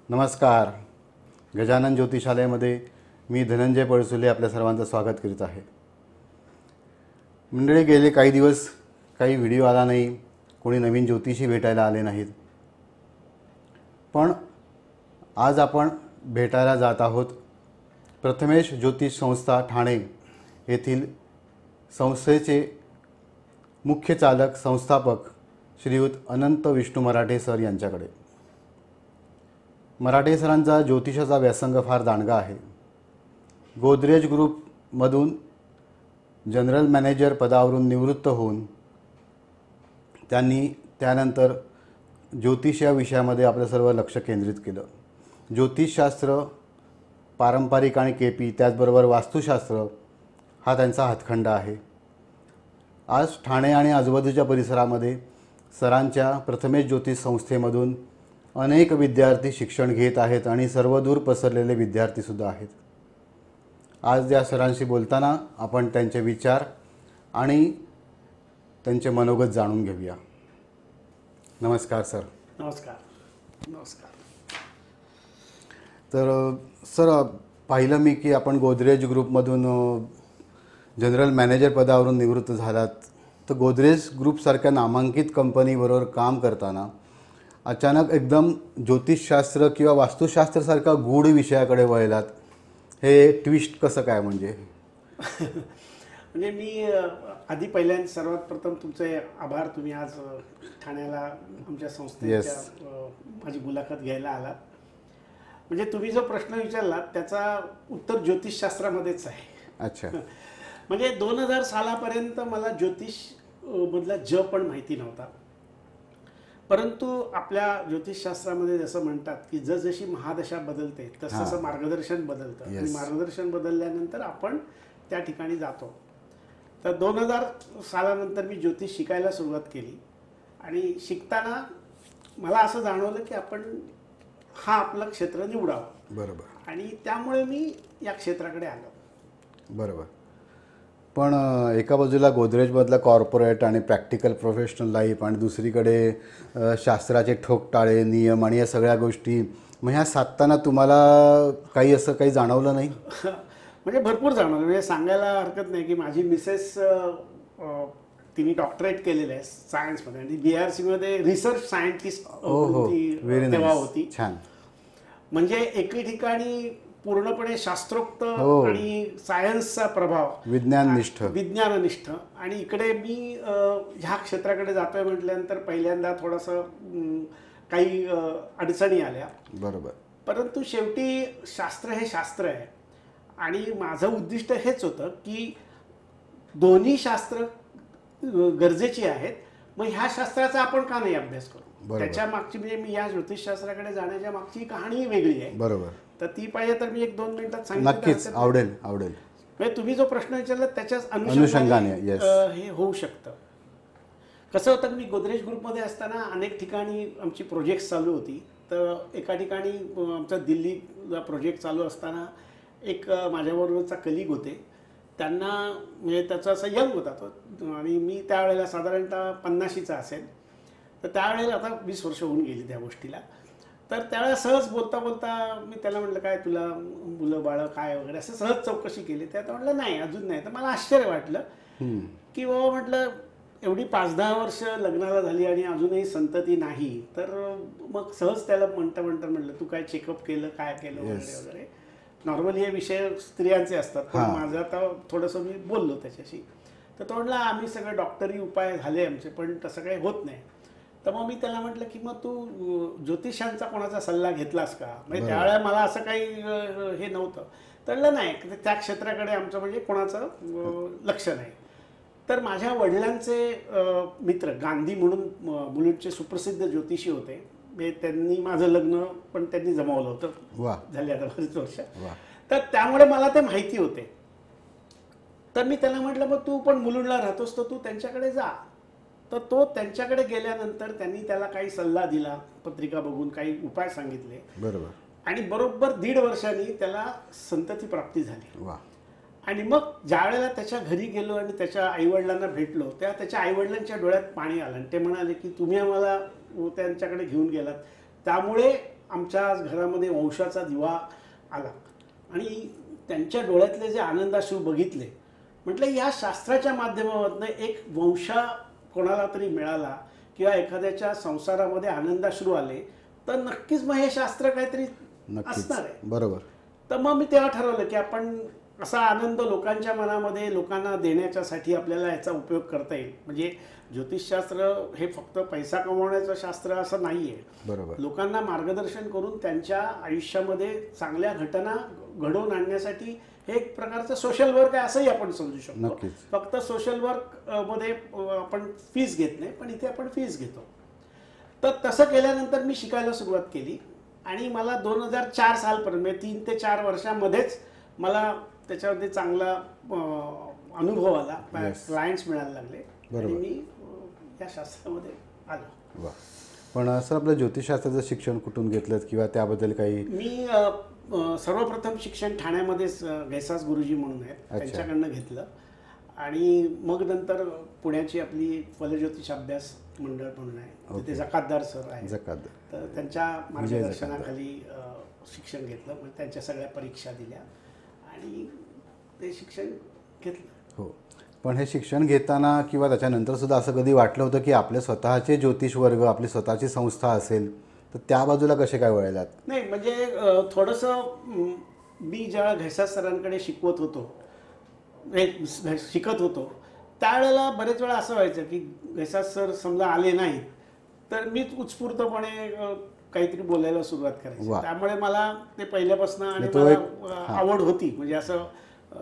नमस्कार. गजानन ज्योतिषालयामध्ये मी धनंजय पळसुले आपल्या सर्वांचं स्वागत करीत आहे. मंडळी, गेले काही दिवस काही व्हिडिओ आला नाही, कोणी नवीन ज्योतिषी भेटायला आले नाहीत, पण आज आपण भेटायला जात आहोत प्रथमेश ज्योतिष संस्था ठाणे येथील संस्थेचे मुख्य चालक संस्थापक श्रीयुत अनंत विष्णू मराठे सर यांच्याकडे. मराठे सरांचा ज्योतिषाचा व्यासंग फार दांडगा आहे. गोदरेज ग्रुपमधून जनरल मॅनेजर पदावरून निवृत्त होऊन त्यांनी त्यानंतर ज्योतिष या विषयामध्ये आपलं सर्व लक्ष केंद्रित केलं. ज्योतिषशास्त्र, पारंपरिक आणि केपी, त्याचबरोबर वास्तुशास्त्र हा त्यांचा हातखंडा आहे. आज ठाणे आणि आजूबाजूच्या परिसरामध्ये सरांच्या प्रथमेश ज्योतिष संस्थेमधून अनेक विद्यार्थी शिक्षण घेत आहेत आणि सर्वदूर पसरलेले विद्यार्थीसुद्धा आहेत. आज या सरांशी बोलताना आपण त्यांचे विचार आणि त्यांचे मनोगत जाणून घेऊया. नमस्कार सर. नमस्कार. नमस्कार. तर सर, पाहिलं मी की आपण गोदरेज ग्रुपमधून जनरल मॅनेजर पदावरून निवृत्त झालात. तर गोदरेज ग्रुपसारख्या नामांकित कंपनीबरोबर काम करताना अचानक एकदम ज्योतिषशास्त्र किंवा वास्तुशास्त्रासारखा गूढ विषयाकडे वळलात. हे ट्विस्ट कसं काय म्हणजे? म्हणजे मी आधी पहिल्यांदा सर्वात प्रथम तुमचे आभार. तुम्ही आज ठाण्याला आमच्या संस्थेच्या माझी मुलाखत घ्यायला आलात. म्हणजे तुम्ही जो प्रश्न विचारला त्याचा उत्तर ज्योतिषशास्त्रामध्येच आहे. अच्छा. म्हणजे 2000 सालापर्यंत मला ज्योतिष मधला ज पण माहिती नव्हता. परंतु आपल्या ज्योतिषशास्त्रामध्ये जसं म्हणतात की जसजशी महादशा बदलते तसं मार्गदर्शन बदलतं आणि मार्गदर्शन बदलल्यानंतर आपण त्या ठिकाणी जातो. तर 2000 सालानंतर मी ज्योतिष शिकायला सुरुवात केली आणि शिकताना मला असं जाणवलं की आपण हा आपलं क्षेत्र निवडावं. बरोबर. आणि त्यामुळे मी या क्षेत्राकडे आलो. बरोबर. पण एका बाजूला गोदरेजमधला कॉर्पोरेट आणि प्रॅक्टिकल प्रोफेशनल लाईफ आणि दुसरीकडे शास्त्राचे ठोकताळे, नियम आणि या सगळ्या गोष्टी, मग ह्या साधताना तुम्हाला काही असं काही जाणवलं नाही? म्हणजे भरपूर जाणवलं. म्हणजे सांगायला हरकत नाही की माझी मिसेस तिने डॉक्टरेट केलेलं आहे सायन्समध्ये आणि BRCमध्ये रिसर्च सायंटिस्ट तेव्हा होती. छान. म्हणजे एके ठिकाणी पूर्णपणे शास्त्रोक्त आणि सायन्सचा प्रभाव, विज्ञाननिष्ठ, आणि इकडे मी ह्या क्षेत्राकडे जातोय म्हटल्यानंतर पहिल्यांदा थोडंसं काही अडचणी आल्या. बरोबर. परंतु शेवटी शास्त्र हे शास्त्र आहे आणि माझं उद्दिष्ट हेच होतं की दोन्ही शास्त्र गरजेची आहेत. मग ह्या शास्त्राचा आपण का नाही अभ्यास करू? त्याच्या मागची, म्हणजे मी या ज्योतिषशास्त्राकडे जाण्याच्या मागची कहाणी वेगळी आहे. बरोबर. तर ती पाहिजे तर मी 1-2 मिनिटात सांगितलं. नक्कीच आवडेल. म्हणजे तुम्ही जो प्रश्न विचारला त्याच्याच अनुषंगाने हे होऊ शकतं. कसं होतं, मी गोदरेज ग्रुपमध्ये असताना अनेक ठिकाणी आमची प्रोजेक्ट्स चालू होती. तर एका ठिकाणी आमचा दिल्लीला प्रोजेक्ट चालू असताना एक माझ्याबरोबरचा कलिग होते. त्यांना म्हणजे त्याचा असा यंग होता तो आणि मी त्यावेळेला साधारणतः 50शीचा असेल. तर त्यावेळेला आता 20 वर्ष होऊन गेली त्या गोष्टीला. तर त्यावेळेला सहज बोलता बोलता मी त्याला म्हटलं, काय तुला मुलं बाळं काय वगैरे असं सहज चौकशी केली. त्यात म्हटलं नाही, अजून नाही. तर मला आश्चर्य वाटलं की बाबा, म्हटलं एवढी 5-10 वर्ष लग्नाला झाली आणि अजूनही संतती नाही. तर मग सहज त्याला म्हणता म्हटलं, तू काय चेकअप केलं, काय केलं वगैरे वगैरे. नॉर्मली हे विषय स्त्रियांचे असतात, पण माझं आता थोडंसं मी बोललो त्याच्याशी. तर तो म्हटला, आम्ही सगळे डॉक्टरी उपाय झाले आमचे, पण तसं काही होत नाही. तर मग मी त्याला म्हटलं की मग तू ज्योतिषांचा कोणाचा सल्ला घेतलास का? म्हणजे त्यावेळेला मला असं काही हे नव्हतं. तर नाही, त्या क्षेत्राकडे आमचं म्हणजे कोणाचं लक्ष नाही. तर माझ्या वडिलांचे मित्र गांधी म्हणून मुलुंडचे सुप्रसिद्ध ज्योतिषी होते. त्यांनी माझं लग्न पण त्यांनी जमवलं होतं. झाले आता बरीच वर्ष. तर त्यामुळे मला ते माहिती होते. तर मी त्याला म्हटलं, मग तू पण मुलुंडला राहतोस तर तू त्यांच्याकडे जा. तर तो त्यांच्याकडे गेल्यानंतर त्यांनी त्याला काही सल्ला दिला, पत्रिका बघून काही उपाय सांगितले. बरोबर. आणि बरोबर 1.5 वर्षांनी त्याला संतती प्राप्ती झाली. आणि मग ज्या वेळेला त्याच्या घरी गेलो आणि त्याच्या आईवडिलांना भेटलो, तेव्हा त्याच्या आईवडिलांच्या डोळ्यात पाणी आलं आणि ते म्हणाले की तुम्ही आम्हाला त्यांच्याकडे घेऊन गेलात, त्यामुळे आमच्या घरामध्ये वंशाचा दिवा आला आणि त्यांच्या डोळ्यातले जे आनंदाश्रू बघितले, म्हटलं या शास्त्राच्या माध्यमातून एक वंश कोणाला तरी मिळाला किंवा एखाद्याच्या संसारामध्ये आनंदाश्रू आले तर नक्कीच मग हे शास्त्र काहीतरी असणार आहे. बरोबर. तर मग मी तेव्हा ठरवलं की आपण असा आनंद लोकांच्या मनामध्ये लोकांना देण्याच्यासाठी आपल्याला याचा उपयोग करता येईल. म्हणजे ज्योतिषशास्त्र हे फक्त पैसा कमवण्याचं शास्त्र असं नाही आहे. बरोबर. लोकांना मार्गदर्शन करून त्यांच्या आयुष्यामध्ये चांगल्या घटना घडवून आणण्यासाठी हे एक प्रकारचं सोशल वर्क आहे असंही आपण समजू शकतो. नक्कीच. फक्त सोशल वर्क मध्ये आपण फीस घेत नाही, पण इथे आपण फीस घेतो. तर तसं केल्यानंतर मी शिकायला सुरुवात केली आणि मला 2004 सालपर्यंत म्हणजे 3 ते 4 वर्षामध्येच मला त्याच्यावरती चांगला अनुभव आला. क्लायंट्स मिळायला लागले आणि मी या शास्त्रामध्ये आलो. वा. पण सर आपलं ज्योतिषशास्त्राचं शिक्षण कुठून घेतलं किंवा त्याबद्दल काही? मी सर्वप्रथम शिक्षण ठाण्यामध्येच घैसास गुरुजी म्हणून आहेत त्यांच्याकडनं घेतलं आणि मग नंतर पुण्याची आपली फलज्योतिष अभ्यास मंडळ म्हणून आहे, तिथे जकातदार सर आहे. तर त्यांच्या मार्गदर्शनाखाली शिक्षण घेतलं. मग त्यांच्या सगळ्या परीक्षा दिल्या आणि ते शिक्षण घेतलं. हो. पण हे शिक्षण घेताना किंवा त्याच्यानंतर सुद्धा असं कधी वाटलं होतं की आपले स्वतःचे ज्योतिष वर्ग, आपली स्वतःची संस्था असेल, तर त्या बाजूला कसे काय वळलात? नाही, म्हणजे थोडंसं मी ज्या घैसास सरांकडे शिकत होतो त्यावेळेला बरेच वेळा असं व्हायचं की घैसास सर समजा आले नाहीत तर मीच उत्स्फूर्तपणे काहीतरी बोलायला सुरुवात करायची. त्यामुळे मला ते पहिल्यापासून आणि मला आवड होती. म्हणजे असं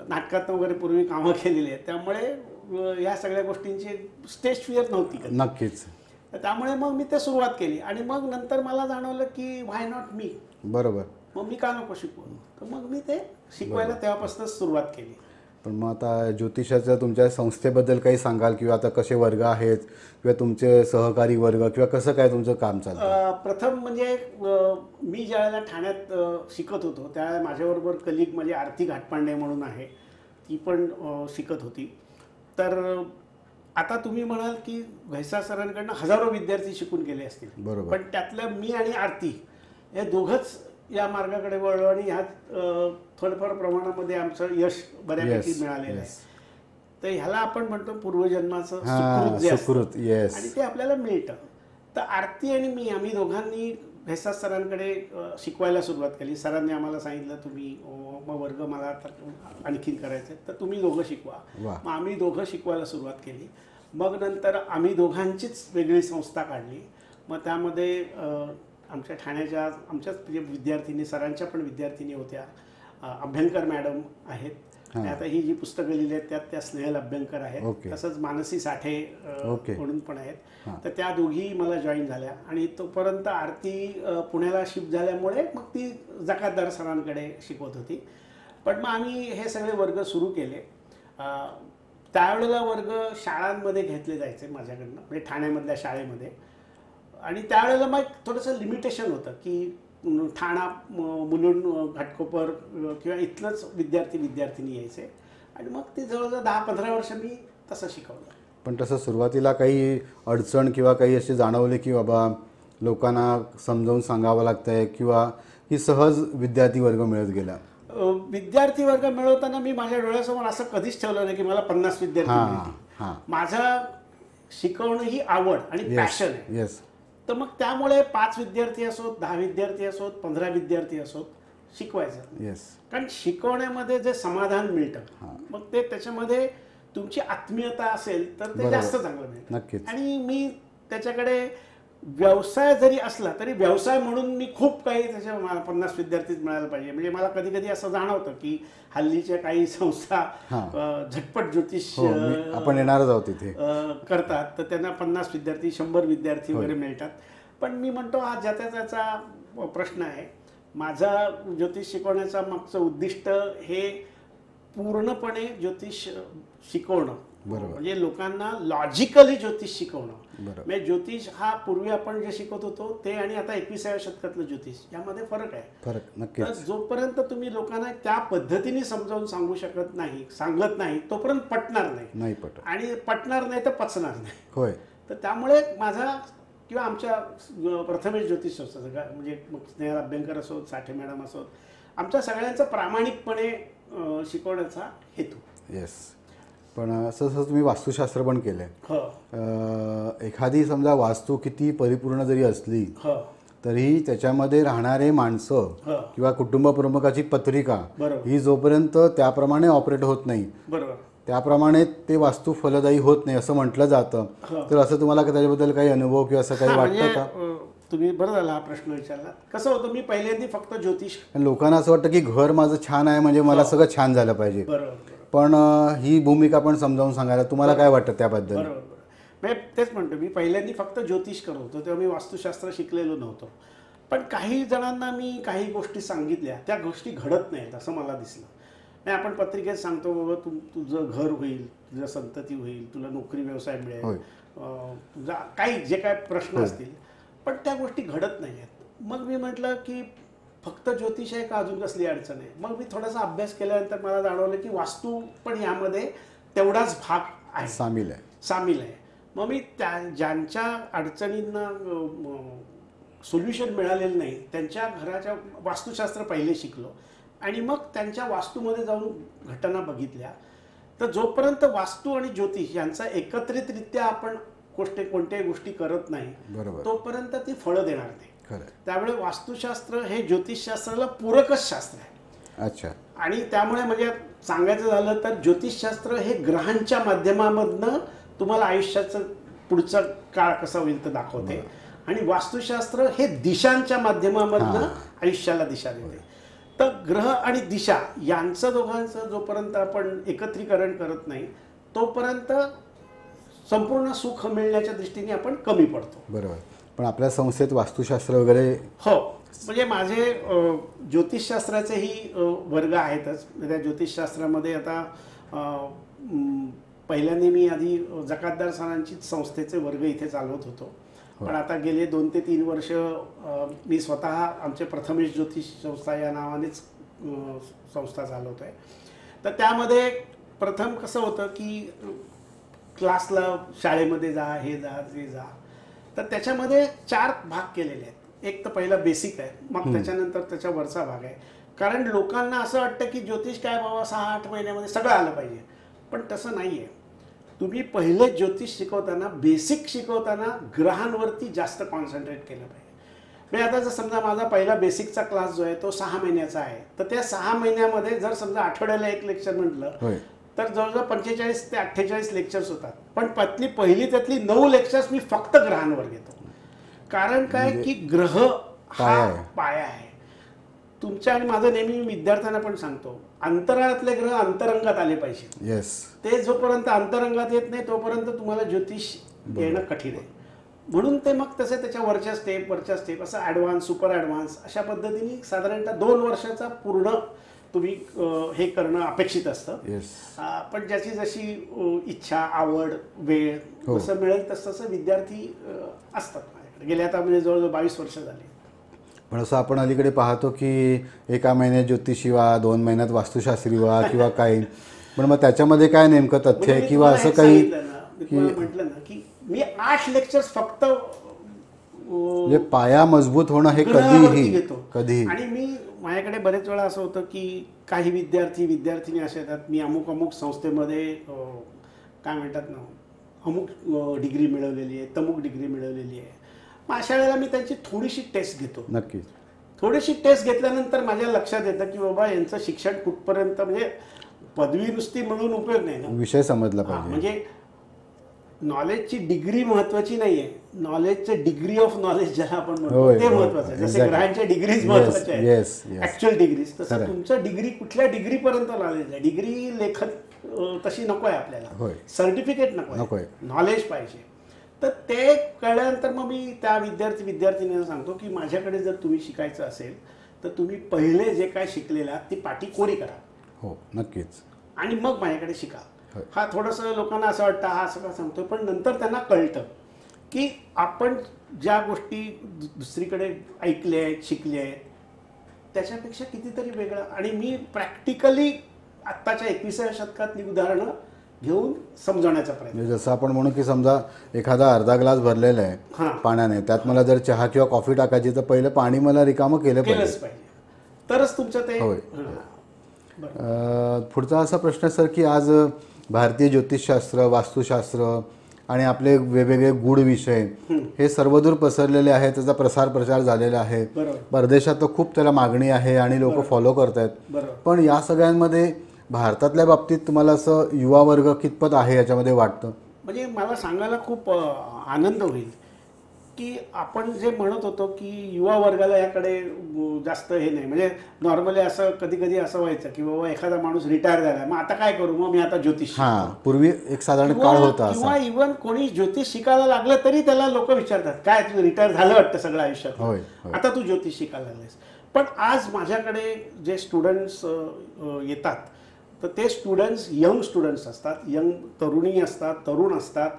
नाटकात वगैरे पूर्वी कामं केलेली आहेत, त्यामुळे या सगळ्या गोष्टींची स्टेज फिअर नव्हती. नक्कीच. त्यामुळे मग मी ते सुरुवात केली आणि मग नंतर मला जाणवलं की व्हाय नॉट मी. बरोबर. मग मी का नको शिकवू, तर मग मी ते शिकवायला तेव्हापासूनच सुरुवात केली. पण मग आता ज्योतिषाच्या तुमच्या संस्थेबद्दल काही सांगाल किंवा आता कसे वर्ग आहेत किंवा तुमचे सहकारी वर्ग किंवा कसं काय तुमचं काम चालतं? प्रथम म्हणजे मी ज्यावेळेला ठाण्यात शिकत होतो त्यावेळेला माझ्याबरोबर कलिग म्हणजे आरती घाटपांडे म्हणून आहे, ती पण शिकत होती. तर आता तुम्ही म्हणाल की घैसास सरांकडनं हजारो विद्यार्थी शिकून गेले असतील. बरोबर. पण त्यातलं मी आणि आरती हे दोघंच या मार्गाकडे वळलो आणि ह्यात थोडंफार प्रमाणामध्ये आमचं यश बऱ्यापैकी मिळालेलं आहे. तर ह्याला आपण म्हणतो पूर्वजन्माचं सुकृत जे असतं आणि ते आपल्याला मिळतं. तर आरती आणि मी आम्ही दोघांनी घैसास सरांकडे शिकवायला सुरुवात केली. सरांनी आम्हाला सांगितलं तुम्ही मग वर्ग मला आणखीन करायचे तर तुम्ही दोघं शिकवा. मग आम्ही दोघं शिकवायला सुरुवात केली. मग नंतर आम्ही दोघांचीच वेगळी संस्था काढली. मग त्यामध्ये आमच्या ठाण्याच्या आमच्याच विद्यार्थिनी सरांच्या पण विद्यार्थिनी होत्या. अभ्यंकर मॅडम आहेत, आता ही जी पुस्तकं लिहिली आहेत त्यात त्या स्नेहल अभ्यंकर आहेत. तसंच मानसी साठे म्हणून पण आहेत. तर त्या दोघी मला जॉईन झाल्या आणि तोपर्यंत आरती पुण्याला शिफ्ट झाल्यामुळे मग ती जकातदार सरांकडे शिकवत होती. पण मग आम्ही हे सगळे वर्ग सुरू केले. त्यावेळेला वर्ग शाळांमध्ये घेतले जायचे माझ्याकडनं, म्हणजे ठाण्यामधल्या शाळेमध्ये. आणि त्यावेळेला मग थोडंसं लिमिटेशन होतं की ठाणा, मुलुंड, घाटकोपर किंवा इथलंच विद्यार्थी-विद्यार्थिनी यायचे आणि मग ते जवळजवळ 10-15 वर्ष मी तसं शिकवलं. पण तसं सुरुवातीला काही अडचण किंवा काही असे जाणवले की बाबा लोकांना समजावून सांगावं लागतंय किंवा की सहज विद्यार्थी वर्ग मिळत गेला? विद्यार्थी वर्ग मिळवताना मी माझ्या डोळ्यासमोर असं कधीच ठेवलं नाही की मला 50 विद्यार्थी मिळतील. माझं शिकवणं ही आवड आणि पॅशन आहे. तर मग त्यामुळे 5 विद्यार्थी असोत, 10 विद्यार्थी असोत, 15 विद्यार्थी असोत, शिकवायचं. कारण शिकवण्यामध्ये जे समाधान मिळतं मग ते त्याच्यामध्ये तुमची आत्मीयता असेल तर ते जास्त चांगलं मिळतं. आणि मी त्याच्याकडे व्यवसाय जरी असला तरी व्यवसाय म्हणून मी खूप काही त्याच्या 50 विद्यार्थीच मिळायला पाहिजे. म्हणजे मला कधी कधी असं जाणवतं की हल्लीच्या काही संस्था झटपट ज्योतिष आपण येणारच आहोत तिथे करतात तर त्यांना 50 विद्यार्थी 100 विद्यार्थी वगैरे मिळतात. पण मी म्हणतो हा ज्याचा त्याचा प्रश्न आहे. माझा ज्योतिष शिकवण्याचा मागचं उद्दिष्ट हे पूर्णपणे ज्योतिष शिकवणं, म्हणजे लोकांना लॉजिकली ज्योतिष शिकवणं. म्हणजे ज्योतिष हा पूर्वी आपण जे शिकत होतो ते आणि आता 21व्या शतकातलं ज्योतिष यामध्ये फरक आहे. तर जोपर्यंत तुम्ही लोकांना त्या पद्धतीने समजावून सांगत नाही तोपर्यंत पटणार नाही आणि पटणार नाही तर पचणार नाही. तर त्यामुळे माझा किंवा आमच्या प्रथमेश ज्योतिष संस्था म्हणजे मग स्नेहल अभ्यंकर असोत, साठे मॅडम असोत, आमच्या सगळ्यांचा प्रामाणिकपणे शिकवण्याचा हेतू. येस. पण असं असं तुम्ही वास्तुशास्त्र पण केलं आहे. हो. एखादी समजा वास्तू किती परिपूर्ण जरी असली हो. तरी त्याच्यामध्ये राहणारे माणसं हो. किंवा कुटुंब प्रमुखाची पत्रिका बरोबर. ही जोपर्यंत त्याप्रमाणे ऑपरेट होत नाही बरोबर. त्याप्रमाणे ते वास्तू फलदायी होत नाही असं म्हटलं जातं. तर असं तुम्हाला त्याच्याबद्दल काही अनुभव किंवा असं काही वाटतं का? तुम्ही बरं झाला हा प्रश्न विचारला. कसं होतं, मी पहिल्यांदा फक्त ज्योतिष. लोकांना असं वाटतं की घर माझं छान आहे म्हणजे मला सगळं छान झालं पाहिजे. बरोबर. पण ही भूमिका पण समजावून सांगायला तुम्हाला काय वाटतं त्याबद्दल? बरोबर. म्हणजे तेच म्हणतो, मी पहिल्यांदा फक्त ज्योतिष करत होतो तेव्हा मी वास्तुशास्त्र शिकलेलो नव्हतो. पण काही जणांना मी काही गोष्टी सांगितल्या, त्या गोष्टी घडत नाहीत असं मला दिसलं. नाही, आपण पत्रिकेत सांगतो बाबा तुझं घर होईल, तुझं संतती होईल, तुला नोकरी व्यवसाय मिळेल, तुझा काही जे काय प्रश्न असतील, पण त्या गोष्टी घडत नाही आहेत. मग मी म्हटलं की फक्त ज्योतिष आहे का अजून कसली अडचण आहे. मग मी थोडासा अभ्यास केल्यानंतर मला जाणवलं की वास्तू पण यामध्ये तेवढाच भाग आहे, सामील आहे. मग मी ज्यांच्या अडचणींना सोल्युशन मिळालेलं नाही त्यांच्या घराच्या वास्तुशास्त्र पहिले शिकलो आणि मग त्यांच्या वास्तूमध्ये जाऊन घटना बघितल्या. तर जोपर्यंत वास्तू आणि ज्योतिष यांचा एकत्रितरित्या आपण कोणत्याही गोष्टी करत नाही तोपर्यंत ती फळं देणार नाही. त्यामुळे वास्तुशास्त्र हे ज्योतिषशास्त्राला पूरकच शास्त्र आहे. अच्छा. आणि त्यामुळे म्हणजे सांगायचं झालं तर ज्योतिषशास्त्र हे ग्रहांच्या माध्यमामधनं तुम्हाला आयुष्याचं पुढचा काळ कसा होईल ते दाखवते आणि वास्तुशास्त्र हे दिशांच्या माध्यमामधनं आयुष्याला दिशा देते. तर ग्रह आणि दिशा यांचं दोघांचं जोपर्यंत आपण एकत्रीकरण करत नाही तोपर्यंत संपूर्ण सुख मिळण्याच्या दृष्टीने आपण कमी पडतो. बरोबर. पण आपल्या संस्थेत वास्तुशास्त्र वगैरे? हो, म्हणजे माझे ज्योतिषशास्त्राचेही वर्ग आहेतच. त्या ज्योतिषशास्त्रामध्ये आता पहिल्यांदा मी आधी जकातदार सरांची संस्थेचे वर्ग इथे चालवत होतो. पण आता गेले 2 ते 3 वर्ष मी स्वतः आमचे प्रथमेश ज्योतिष संस्था या नावानेच संस्था चालवतो आहे. तर त्यामध्ये प्रथम कसं होतं की क्लासला शाळेमध्ये जा, हे जा, ते जा. तर त्याच्यामध्ये 4 भाग केलेले आहेत. एक तर पहिला बेसिक आहे, मग त्याच्यानंतर त्याच्या वरचा भाग आहे. कारण लोकांना असं वाटतं की ज्योतिष काय बाबा 6-8 महिन्यामध्ये सगळं आलं पाहिजे, पण तसं नाही आहे. तुम्ही पहिले ज्योतिष शिकवताना, बेसिक शिकवताना ग्रहांवरती जास्त कॉन्सन्ट्रेट केलं पाहिजे. म्हणजे आता जर समजा माझा पहिला बेसिकचा क्लास जो आहे तो 6 महिन्याचा आहे, तर त्या 6 महिन्यामध्ये जर समजा आठवड्याला एक लेक्चर म्हटलं तर जवळजवळ 45 ते 48 लेक्चर्स होतात. पण त्यातली 9 लेक्चर्स मी फक्त ग्रहांवर घेतो. कारण काय की ग्रह हा पाया आहे तुमच्या. आणि माझं नेहमी विद्यार्थ्यांना पण सांगतो, अंतराळातले ग्रह अंतरंगात आले पाहिजे. ते जोपर्यंत अंतरंगात येत नाही तोपर्यंत तुम्हाला ज्योतिष येणं कठीण आहे. म्हणून ते मग तसे त्याच्या वरच्या स्टेप असं ॲडव्हान्स, सुपर ॲडव्हान्स अशा पद्धतीने साधारणतः 2 वर्षाचा पूर्ण तुम्ही हे करणं अपेक्षित असतं. पण ज्याची जशी इच्छा, आवड, वेळ जसं मिळेल तसं विद्यार्थी असतात माझ्याकडे. गेले आता म्हणजे जवळजवळ 22 वर्ष झाली. पण असं आपण अलीकडे पाहतो की एका महिन्यात ज्योतिषी व्हा, 2 महिन्यात वास्तुशास्त्री व्हा किंवा काही. पण मग त्याच्यामध्ये काय नेमकं तथ्य आहे किंवा असं काही म्हटलं ना की मी 8 लेक्चर्स फक्त म्हणजे पाया मजबूत होणं हे कधीही. आणि मी माझ्याकडे बरेच वेळा असं होतं की काही विद्यार्थी असे येतात, मी अमुक संस्थेमध्ये काय म्हणतात ना अमुक डिग्री मिळवलेली आहे, तमुक डिग्री मिळवलेली आहे. मग अशा वेळेला मी त्यांची थोडीशी टेस्ट घेतो. नक्की. थोडीशी टेस्ट घेतल्यानंतर माझ्या लक्षात येतं की बाबा यांचं शिक्षण कुठपर्यंत, म्हणजे पदवी नुसती म्हणून उपयोग नाही ना, विषय समजला पाहिजे. म्हणजे नॉलेजची डिग्री महत्वाची नाही आहे, नॉलेजचं डिग्री ऑफ नॉलेज ज्याला आपण म्हणतो ते महत्वाचं आहे. जसे ग्रहांच्या डिग्रीज महत्वाच्या आहेत, ऍक्च्युअल डिग्रीज, तसं तुमचं डिग्री कुठल्या डिग्रीपर्यंत नॉलेज आहे. डिग्री लेखन तशी नको आहे आपल्याला, सर्टिफिकेट नको आहे, नॉलेज पाहिजे. तर ते कळल्यानंतर मग मी त्या विद्यार्थ्यांना सांगतो की माझ्याकडे जर तुम्ही शिकायचं असेल तर तुम्ही पहिले जे काय शिकलेला ती पाटी कोरी करा. हो, नक्कीच. आणि मग माझ्याकडे शिका. हा थोडंसं लोकांना असं वाटतं हा सगळं सांगतो, पण नंतर त्यांना कळतं की आपण ज्या गोष्टी दुसरीकडे ऐकल्या आहेत, शिकल्या आहेत त्याच्यापेक्षा कितीतरी वेगळं. आणि मी प्रॅक्टिकली आत्ताच्या 21व्या शतकातली उदाहरणं घेऊन समजवण्याचा प्रयत्न. म्हणजे जसं आपण म्हणू की समजा एखादा अर्धा ग्लास भरलेला आहे पाण्याने, त्यात मला जर चहा किंवा कॉफी टाकायची तर पहिलं पाणी मला रिकामं केलं पाहिजे, तरच तुमचं ते. पुढचा असा प्रश्न सर की आज भारतीय ज्योतिषशास्त्र, वास्तुशास्त्र आणि आपले वेगवेगळे गूढ विषय हे सर्वदूर पसरलेले आहेत, त्याचा प्रसार प्रचार झालेला आहे. परदेशात तर खूप त्याला मागणी आहे आणि लोक फॉलो करत आहेत. पण या सगळ्यांमध्ये भारतातल्या बाबतीत तुम्हाला असं युवा वर्ग कितपत आहे याच्यामध्ये वाटतं? म्हणजे मला सांगायला खूप आनंद होईल की आपण जे म्हणत होतो की युवा वर्गाला याकडे जास्त हे नाही. म्हणजे नॉर्मली असं कधी कधी असं व्हायचं की बाबा एखादा माणूस रिटायर झाला, मग आता काय करू, मग मी आता ज्योतिष. पूर्वी एक साधारण काळ होता, किंवा इव्हन कोणी ज्योतिष शिकायला लागलं तरी त्याला लोक विचारतात काय तू रिटायर झालं वाटतं सगळं आयुष्यात, आता तू ज्योतिष शिकायला लागलेस. पण आज माझ्याकडे जे स्टुडंट्स येतात तर ते स्टुडंट्स यंग स्टुडंट्स असतात, यंग तरुणी असतात, तरुण असतात,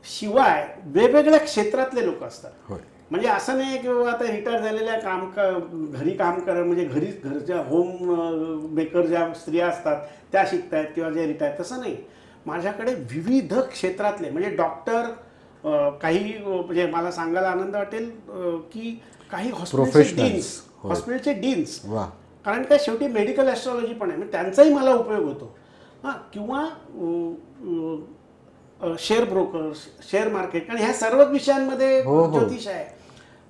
शिवाय वेगवेगळ्या क्षेत्रातले लोक असतात. म्हणजे असं नाही की बाबा आता रिटायर झालेल्या घरी काम करा, म्हणजे घरच्या होम मेकर ज्या स्त्रिया असतात त्या शिकतायत किंवा जे रिटायर, तसं नाही. माझ्याकडे विविध क्षेत्रातले म्हणजे डॉक्टर, काही म्हणजे मला सांगायला आनंद वाटेल की काही हॉस्पिटलचे डीन्स, कारण काय शेवटी मेडिकल ॲस्ट्रॉलॉजी पण आहे, म्हणजे त्यांचाही मला उपयोग होतो. किंवा शेअर ब्रोकर्स, शेअर मार्केट, आणि ह्या सर्व विषयांमध्ये ज्योतिष आहे.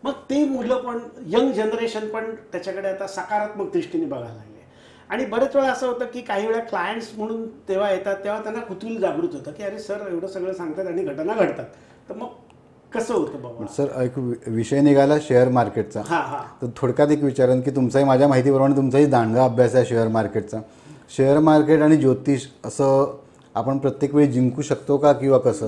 मग ते मुलं पण, यंग जनरेशन पण त्याच्याकडे आता सकारात्मक दृष्टीने बघायला लागले. आणि बरेच वेळा असं होतं की काही वेळा क्लायंट्स म्हणून तेव्हा येतात तेव्हा त्यांना कुतूहल जागृत होतं की अरे सर एवढं सगळं सांगतात आणि घटना घडतात, तर मग कसं होतं बाबा. सर एक विषय निघाला शेअर मार्केटचा, तर थोडक्यात एक विचारेन की तुमचाही माझ्या माहितीप्रमाणे तुमचाही दांडगा अभ्यास आहे शेअर मार्केटचा. शेअर मार्केट आणि ज्योतिष असं आपण प्रत्येक वेळी जिंकू शकतो का किंवा कसं?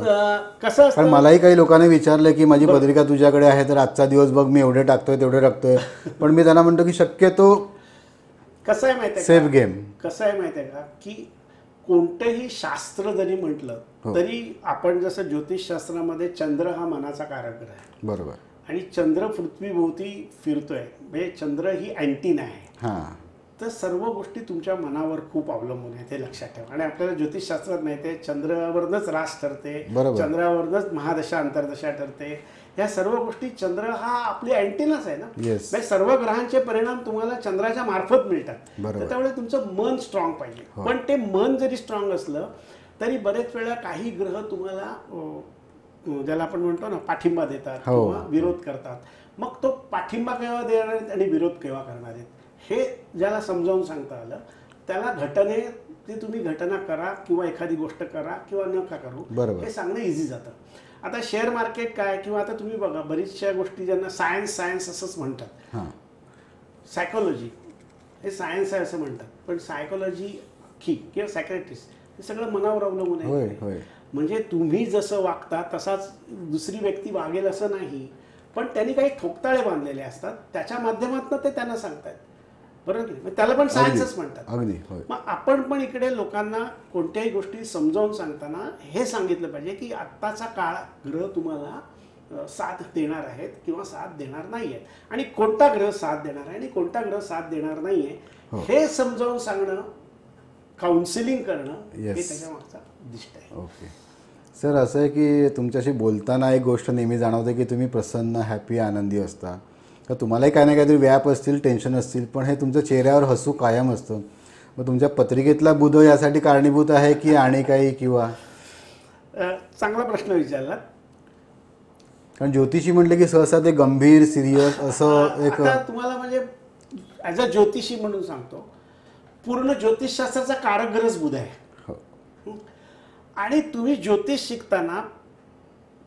कारण मलाही काही लोकांनी विचारलं की माझी पत्रिका तुझ्याकडे आहे तर आजचा दिवस बघ मी एवढे टाकतोय तेवढे टाकतोय, पण मी त्यांना म्हणतो की शक्यतो कसं आहे माहिती आहे, सेफ गेम. कसं आहे माहिती आहे का की कोणतंही शास्त्र जरी म्हटलं तरी आपण जसं ज्योतिषशास्त्रामध्ये चंद्र हा मनाचा कारक ग्रह आहे, बरोबर, आणि चंद्र पृथ्वीभोवती फिरतोय, म्हणजे चंद्र ही अँटीना आहे. तर सर्व गोष्टी तुमच्या मनावर खूप अवलंबून आहेत, हे लक्षात ठेवा. आणि आपल्याला ज्योतिषशास्त्रात माहिती आहे चंद्रावरनंच रास ठरते, चंद्रावरनंच महादशा अंतर्दशा ठरते. ह्या सर्व गोष्टी, चंद्र हा आपली अँटीनाच आहे ना. म्हणजे सर्व ग्रहांचे परिणाम तुम्हाला चंद्राच्या मार्फत मिळतात. तर त्यामुळे तुमचं मन स्ट्रॉंग पाहिजे. पण ते मन जरी स्ट्रॉंग असलं तरी बरेच वेळा काही ग्रह तुम्हाला ज्याला आपण म्हणतो ना पाठिंबा देतात किंवा विरोध करतात. मग तो पाठिंबा केव्हा देणार आहेत आणि विरोध केव्हा करणार आहेत हे ज्याला समजावून सांगता आलं त्याला घटने ते तुम्ही घटना करा किंवा एखादी गोष्ट करा किंवा नका करू हे सांगणं इझी जातं. आता शेअर मार्केट काय, किंवा आता तुम्ही बघा बरीचशा गोष्टी ज्यांना सायन्स असंच म्हणतात, सायकोलॉजी हे सायन्स आहे असं म्हणतात, पण सायकोलॉजी किंवा सायकॅट्रिस्ट हे सगळं मनावर अवलंबून आहे. म्हणजे तुम्ही जसं वागता तसाच दुसरी व्यक्ती वागेल असं नाही, पण त्यांनी काही ठोकताळे बांधलेले असतात त्याच्या माध्यमातून ते त्यांना सांगतात, बरोबर. त्याला पण सायन्सच म्हणतात. मग आपण पण इकडे लोकांना कोणत्याही गोष्टी समजावून सांगताना हे सांगितलं पाहिजे की आत्ताचा काळ ग्रह तुम्हाला साथ देणार आहेत किंवा साथ देणार नाही आहेत, आणि कोणता ग्रह साथ देणार आहे आणि कोणता ग्रह साथ देणार नाही आहे हे समजावून सांगणं, काउन्सिलिंग करणं हे त्याच्या मागचा उद्दिष्ट आहे. ओके सर, असं आहे की तुमच्याशी बोलताना एक गोष्ट नेहमी जाणवते की तुम्ही प्रसन्न, हॅपी, आनंदी असता. तर तुम्हालाही काही ना काहीतरी व्याप असतील, टेन्शन असतील, पण हे तुमच्या चेहऱ्यावर हसू कायम असतं. मग तुमच्या पत्रिकेतला बुध यासाठी कारणीभूत आहे की आणि काही, किंवा? चांगला प्रश्न विचारला. कारण ज्योतिषी म्हटलं की सहसा ते गंभीर, सिरियस असं एक. तुम्हाला म्हणजे ॲज अ ज्योतिषी म्हणून सांगतो, पूर्ण ज्योतिषशास्त्राचा कारक ग्रहच बुध आहे. आणि तुम्ही ज्योतिष शिकताना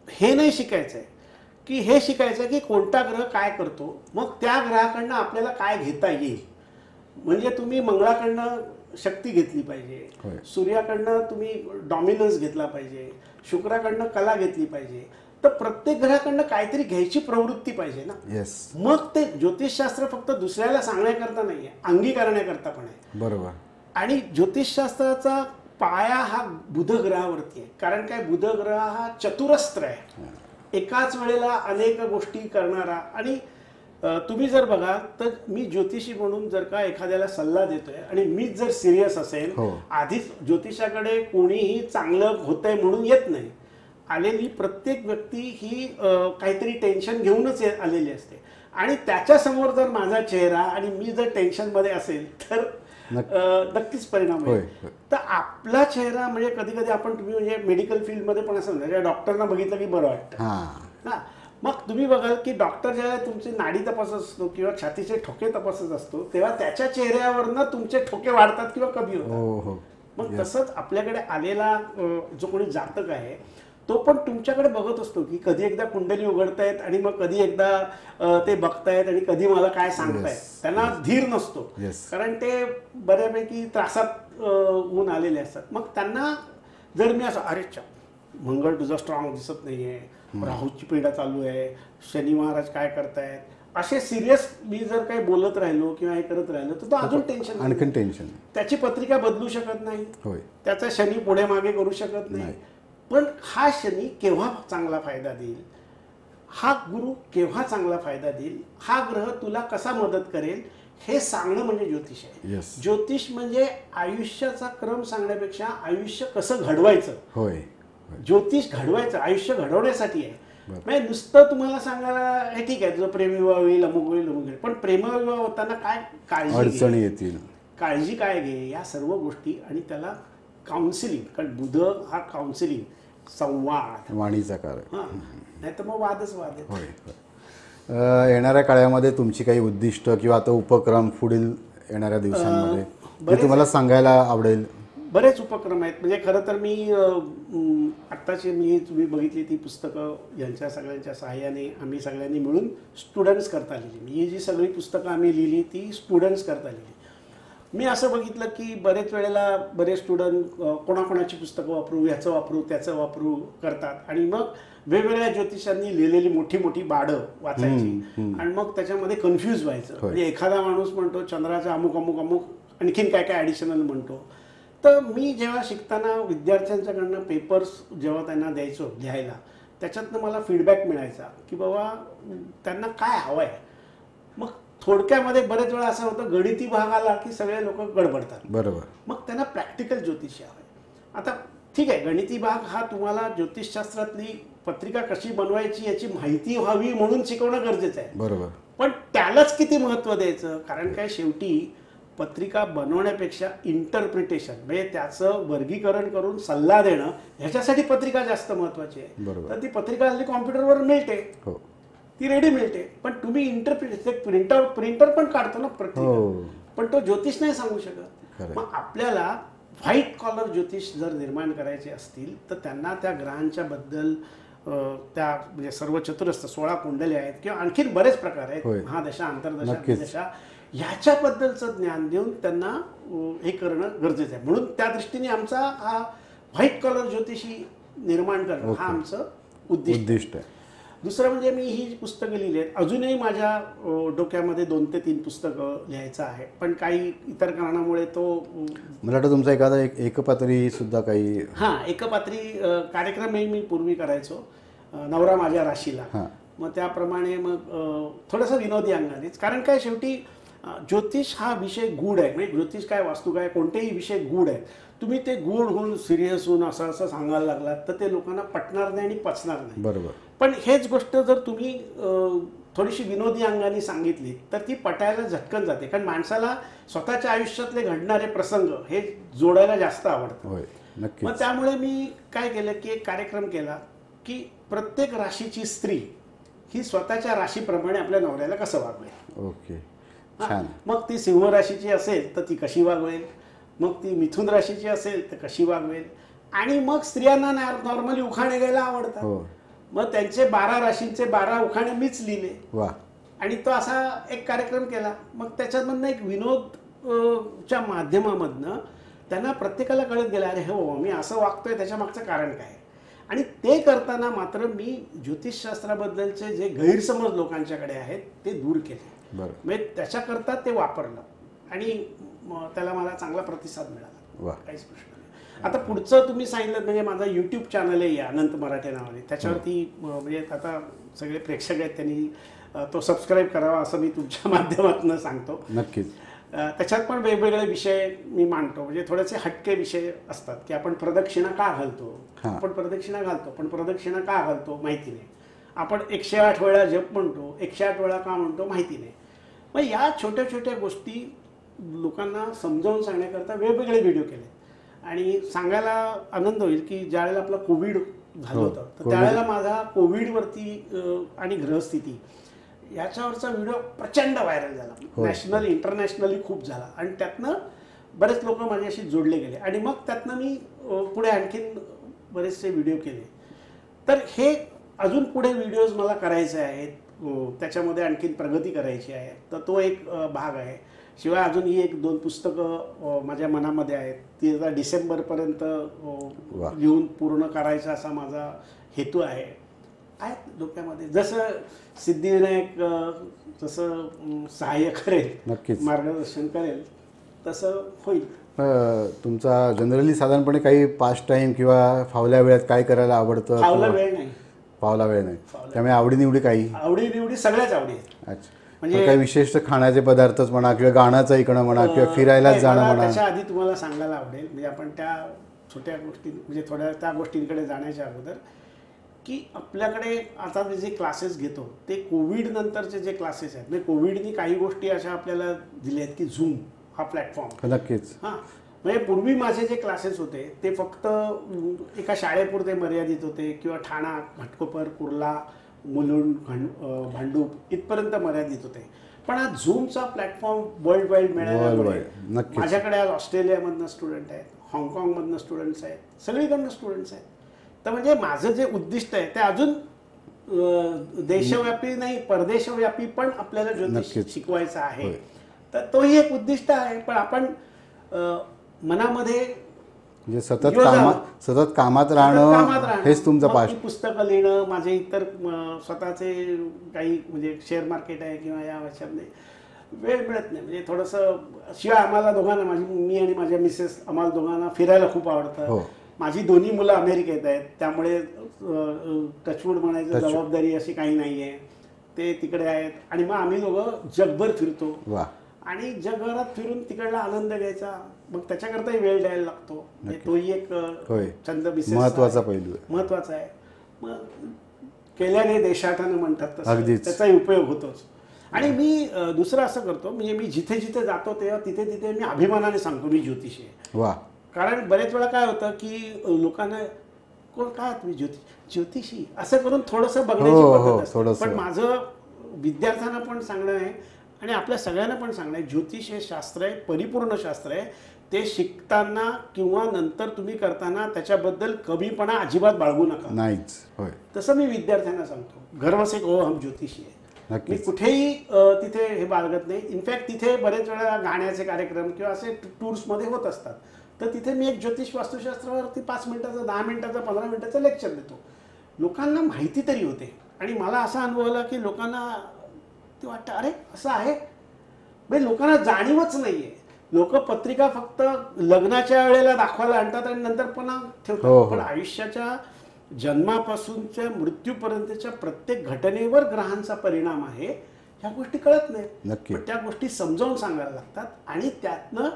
हे नाही शिकायचं आहे की हे शिकायचं की कोणता ग्रह काय करतो, मग त्या ग्रहाकडनं आपल्याला काय घेता येईल. म्हणजे तुम्ही मंगळाकडनं शक्ती घेतली पाहिजे, सूर्याकडनं तुम्ही डॉमिनन्स घेतला पाहिजे, शुक्राकडनं कला घेतली पाहिजे. तर प्रत्येक ग्रहाकडनं काहीतरी घ्यायची प्रवृत्ती पाहिजे ना. मग ते ज्योतिषशास्त्र फक्त दुसऱ्याला सांगण्याकरता नाही आहे, अंगीकारण्याकरता पण आहे. बरोबर. आणि ज्योतिषशास्त्राचा पाया हा बुध ग्रहावरती आहे. कारण काय, बुध ग्रह हा चतुरस्त्र आहे, एकाच वेळेला अनेक गोष्टी करणारा. आणि तुम्ही जर बघाल तर मी ज्योतिषी म्हणून जर का एखाद्याला सल्ला देतोय आणि मीच जर सिरियस असेल, आधीच ज्योतिषाकडे कोणीही चांगलं होतंय म्हणून येत नाही. आलेली प्रत्येक व्यक्ती ही काहीतरी टेन्शन घेऊनच आलेली असते आणि त्याच्यासमोर जर माझा चेहरा आणि मी जर टेन्शनमध्ये असेल तर नक्कीच परिणाम होईल. तर आपला चेहरा म्हणजे कधी कधी तुम्ही म्हणजे मेडिकल फील्डमध्ये पण असं म्हणजे डॉक्टरना बघितलं की बरं वाटतं हा. मग तुम्ही बघाल की डॉक्टर ज्यावेळेला तुमची नाडी तपासत असतो किंवा छातीचे ठोके तपासत असतो तेव्हा त्याच्या चेहऱ्यावरनं तुमचे ठोके वाढतात किंवा कमी होतात. मग तसंच आपल्याकडे आलेला जो कोणी जातक आहे तो पण तुमच्याकडे बघत असतो की कधी एकदा कुंडली उघडतायत आणि मग कधी एकदा ते बघतायत आणि कधी मला काय सांगतायत. त्यांना धीर नसतो कारण ते बऱ्यापैकी त्रासात होऊन आलेले असतात. मग त्यांना जर मी असं अरे मंगळ तुझा स्ट्रॉंग दिसत नाहीये, राहूची पिढा चालू आहे, शनी महाराज काय करतायत, असे सिरियस मी जर काही बोलत राहिलो किंवा हे करत राहिलो तर तो अजून टेन्शन, त्याची पत्रिका बदलू शकत नाही, त्याचा शनी पुढे मागे करू शकत नाही. पण हा शनी केव्हा चांगला फायदा देईल, हा गुरु केव्हा चांगला फायदा देईल, हा ग्रह तुला कसा मदत करेल हे सांगणं म्हणजे ज्योतिष आहे. ज्योतिष म्हणजे आयुष्याचा क्रम सांगण्यापेक्षा आयुष्य कसं घडवायचं. ज्योतिष घडवायचं, आयुष्य घडवण्यासाठी आहे. म्हणजे नुसतं तुम्हाला सांगायला हे ठीक आहे तुझं प्रेमविवाह होईल, अमुक होईल, अमुक होईल, पण प्रेमविवाह होताना काय अडचणी येतील, काळजी काय घे, या सर्व गोष्टी. आणि त्याला काउन्सिलिंग, कारण बुध हा काउन्सिलिंग, संवाद, वाणीचा कार, नाही तर मग वादच वाद. येणाऱ्या काळामध्ये तुमची काही उद्दिष्ट किंवा आता उपक्रम पुढील येणाऱ्या दिवसांमध्ये तुम्हाला सांगायला आवडेल? बरेच उपक्रम आहेत. म्हणजे खरं तर मी आत्ताची तुम्ही बघितली ती पुस्तकं यांच्या सगळ्यांच्या सहाय्याने आम्ही सगळ्यांनी मिळून स्टुडंट्स करता लिहिली. ही जी सगळी पुस्तकं आम्ही लिहिली ती स्टुडंट्स करता लिहिली. मी असं बघितलं की बरेच वेळेला बरेच स्टुडंट कोणाकोणाची पुस्तकं वापरू, ह्याचं वापरू, त्याचं वापरू करतात आणि मग वेगवेगळ्या ज्योतिषांनी लिहिलेली मोठी मोठी बाडं वाचायची आणि मग त्याच्यामध्ये कन्फ्यूज व्हायचं. म्हणजे एखादा माणूस म्हणतो चंद्राचा अमुक अमुक अमुक आणखीन काय काय ॲडिशनल म्हणतो. तर मी जेव्हा शिकताना विद्यार्थ्यांच्याकडनं पेपर्स जेव्हा त्यांना द्यायचो लिहायला, त्याच्यातनं मला फीडबॅक मिळायचा की बाबा त्यांना काय हवं आहे. मग थोडक्यामध्ये बरेच वेळा असं होतं गणिती भाग आला की सगळे लोक गडबडतात. बरोबर. मग त्यांना प्रॅक्टिकल ज्योतिष हवं आहे. आता ठीक आहे, गणिती भाग हा तुम्हाला ज्योतिषशास्त्रातली पत्रिका कशी बनवायची याची माहिती व्हावी म्हणून शिकवणं गरजेचं आहे. बरोबर. पण त्यालाच किती महत्त्व द्यायचं, कारण काय शेवटी पत्रिका बनवण्यापेक्षा इंटरप्रिटेशन म्हणजे त्याचं वर्गीकरण करून सल्ला देणं ह्याच्यासाठी पत्रिका जास्त महत्त्वाची आहे. तर ती पत्रिका हल्ली कॉम्प्युटरवर मिळते, ती रेडी मिळते, पण तुम्ही प्रिंटर पण काढतो ना पत्रिका, पण तो ज्योतिष नाही सांगू शकत. मग आपल्याला व्हाईट कॉलर ज्योतिष जर निर्माण करायचे असतील तर त्यांना त्या ग्रहांच्या बद्दल त्या म्हणजे सर्व चतुरस्र 16 कुंडल्या आहेत किंवा आणखीन बरेच प्रकार आहेत, महादशा, अंतर्दशा, अंतर्दशा, ह्याच्याबद्दलचं ज्ञान देऊन त्यांना हे करणं गरजेचं आहे. म्हणून त्या दृष्टीने आमचा हा व्हाईट कॉलर ज्योतिषी निर्माण करणं हा आमचं उद्दिष्ट आहे. दुसरं म्हणजे मी ही पुस्तकं लिहिली आहेत. अजूनही माझ्या डोक्यामध्ये 2 ते 3 पुस्तकं लिहायचं आहे, पण काही इतर कारणामुळे तो मला वाटतं तुमचा एखादा एकपात्री सुद्धा काही एकपात्री कार्यक्रमही मी पूर्वी करायचो, नवरा माझ्या राशीला. मग त्याप्रमाणे मग थोडंसं विनोदी अंगानेच, कारण काय शेवटी ज्योतिष हा विषय गूढ आहे. म्हणजे ज्योतिष काय, वास्तू काय, कोणतेही विषय गूढ आहेत. तुम्ही ते गूढ होऊन सिरियस होऊन असं असं सांगायला लागलात तर ते लोकांना पटणार नाही आणि पचणार नाही. बरोबर. पण हेच गोष्ट जर तुम्ही थोडीशी विनोदी अंगाने सांगितली तर ती पटायला झटकन जाते, कारण माणसाला स्वतःच्या आयुष्यातले घडणारे प्रसंग हे जोडायला जास्त आवडतं. मग त्यामुळे मी काय केलं की एक कार्यक्रम केला की प्रत्येक राशीची स्त्री ही स्वतःच्या राशीप्रमाणे आपल्या नवऱ्याला कसं वागवेल. ओके. मग ती सिंह राशीची असेल तर ती कशी वागवेल, मग ती मिथुन राशीची असेल तर कशी वागवेल. आणि मग स्त्रियांना नॉर्मली उखाणे घ्यायला आवडतात. मग त्यांचे 12 राशींचे 12 उखाणे मीच लिहिले आणि तो असा एक कार्यक्रम केला. मग त्याच्यामधनं एक विनोदच्या माध्यमामधनं त्यांना प्रत्येकाला कळत गेलं अरे हो मी असं वागतोय त्याच्या मागचं कारण काय. आणि ते करताना मात्र मी ज्योतिषशास्त्राबद्दलचे जे गैरसमज लोकांच्याकडे आहेत ते दूर केले. म्हणजे त्याच्याकरता ते वापरलं आणि त्याला मला चांगला प्रतिसाद मिळाला, काहीच प्रश्न नाही. आता पुढचं तुम्ही सांगितलं म्हणजे माझा यूट्यूब चॅनल आहे अनंत मराठे नावाने, त्याच्यावरती म्हणजे आता सगळे प्रेक्षक आहेत त्यांनी तो सबस्क्राईब करावा असं मी तुमच्या माध्यमातून सांगतो. नक्कीच. त्याच्यात पण वेगवेगळे विषय मी मांडतो, म्हणजे थोडेसे हटके विषय असतात की आपण प्रदक्षिणा का घालतो, आपण प्रदक्षिणा घालतो पण प्रदक्षिणा का घालतो माहिती नाही, आपण 108 वेळा जप म्हणतो 108 वेळा का म्हणतो माहिती नाही. मग या छोट्या छोट्या गोष्टी लोकांना समजावून सांगण्याकरता वेगवेगळे व्हिडिओ केले. आणि सांगायला आनंद होईल की ज्यावेळेला आपलं कोविड झालं होतं तर त्यावेळेला माझा कोविडवरती आणि ग्रहस्थिती याच्यावरचा व्हिडिओ प्रचंड व्हायरल झाला, नॅशनल इंटरनॅशनली खूप झाला. आणि त्यातनं बरेच लोक माझ्याशी जोडले गेले आणि मग त्यातनं मी पुढे आणखीन बरेचसे व्हिडिओ केले. तर हे अजून पुढे व्हिडिओज मला करायचे आहेत, त्याच्यामध्ये आणखीन प्रगती करायची आहे. तर तो एक भाग आहे. शिवाय अजूनही 1-2 पुस्तकं माझ्या मनामध्ये आहेत, ती आता डिसेंबरपर्यंत लिहून पूर्ण करायचा असा माझा हेतू आहे. आहेत डोक्यामध्ये. जसं सिद्धिविनायक जसं सहाय्य करेल, नक्कीच मार्गदर्शन करेल तसं होईल. तुमचा जनरली साधारणपणे काही पास्ट टाईम किंवा फावल्या वेळात काय करायला आवडतं? फावला वेळ नाही. फावला वेळ नाही, त्यामुळे आवडीनिवडी काही? आवडीनिवडी सगळ्याच आवडी आहेत. अच्छा. म्हणजे काही विशेष खाण्याचे पदार्थच म्हणा किंवा गाण्याचं ऐकणं म्हणा किंवा फिरायलाच जाणं म्हणा? त्याच्या आधी तुम्हाला सांगायला आवडेल, म्हणजे आपण त्या छोट्या गोष्टी म्हणजे थोड्या त्या गोष्टींकडे जाण्याच्या अगोदर की आपल्याकडे आता जे क्लासेस घेतो ते कोविड नंतरचे जे क्लासेस आहेत, म्हणजे कोविडनी काही गोष्टी अशा आपल्याला दिल्या आहेत की झूम हा प्लॅटफॉर्म. नक्कीच. हां, म्हणजे पूर्वी माझे जे क्लासेस होते ते फक्त एका शाळेपुरते मर्यादित होते किंवा ठाणा, घाटकोपर, कुर्ला, मुलुंड, भांडूप इथपर्यंत मर्यादित होते. पण आज झूमचा प्लॅटफॉर्म वर्ल्ड वाईड मिळाल्यामुळे माझ्याकडे आज ऑस्ट्रेलियामधनं स्टुडंट आहेत, हाँगकाँगमधनं स्टुडंट्स आहेत, सगळीकडनं स्टुडंट्स आहेत. तर म्हणजे माझं जे उद्दिष्ट आहे ते अजून देशव्यापी नाही परदेशव्यापी पण आपल्याला ज्योतिष शिकवायचं आहे. तर तोही एक उद्दिष्ट आहे. पण आपण मनामध्ये म्हणजे सतत कामात राहणं हेच तुमचं पाठ. पुस्तकं लिहिणं, माझे इतर स्वतःचे काही म्हणजे शेअर मार्केट आहे किंवा या वर्षामध्ये वेळ मिळत नाही. म्हणजे थोडंसं शिवाय आम्हाला दोघांना मी आणि माझ्या मिसेस आम्हाला दोघांना फिरायला खूप आवडतं. माझी दोन्ही मुलं अमेरिकेत आहेत त्यामुळे टचवूड म्हणायचं जबाबदारी अशी काही नाही आहे, ते तिकडे आहेत. आणि मग आम्ही दोघं जगभर फिरतो आणि जगभरात फिरून तिकडला आनंद घ्यायचा. मग त्याच्याकरताही वेळ द्यायला लागतो. तोही एक छंद महत्वाचा पैलू महत्वाचा आहे. मग केल्याने देशाटन म्हणतात तसं त्याचाही उपयोग होतोच. आणि मी दुसरं असं करतो, म्हणजे मी जिथे जिथे जातो तेव्हा तिथे तिथे मी अभिमानाने सांगतो मी ज्योतिषी आहे. कारण बरेच वेळा काय होतं की लोकांना कोण काय तुम्ही ज्योतिषी असं करून थोडंसं बघण्याची पद्धत असते. पण माझं विद्यार्थ्यांना पण सांगणं आहे आणि आपल्या सगळ्यांना पण सांगणं आहे, ज्योतिष हे शास्त्र आहे, परिपूर्ण शास्त्र आहे. ते शिकताना किंवा नंतर तुम्ही करताना त्याच्याबद्दल कमीपणा अजिबात बाळगू नका. नाहीच. तसं मी विद्यार्थ्यांना सांगतो. गर्व से कहो हम ज्योतिषी आहे. मी कुठेही तिथे हे बाळगत नाही. इनफॅक्ट तिथे बरेच वेळा गाण्याचे कार्यक्रम किंवा असे टूर्समध्ये होत असतात. तर तिथे मी एक ज्योतिष वास्तुशास्त्रावरती 5 मिनिटाचं 10 मिनिटाचं 15 मिनिटाचं लेक्चर देतो. लोकांना माहिती तरी होते. आणि मला असा अनुभव आला की लोकांना ते वाटतं अरे असं आहे, म्हणजे लोकांना जाणीवच नाही आहे. लोक पत्रिका फक्त लग्नाच्या वेळेला दाखवायला आणतात आणि नंतर पुन्हा ठेवतात. पण आयुष्याच्या जन्मापासूनच्या मृत्यूपर्यंतच्या प्रत्येक घटनेवर ग्रहांचा परिणाम आहे ह्या गोष्टी कळत नाहीत. पण त्या गोष्टी समजावून सांगायला लागतात आणि त्यातनं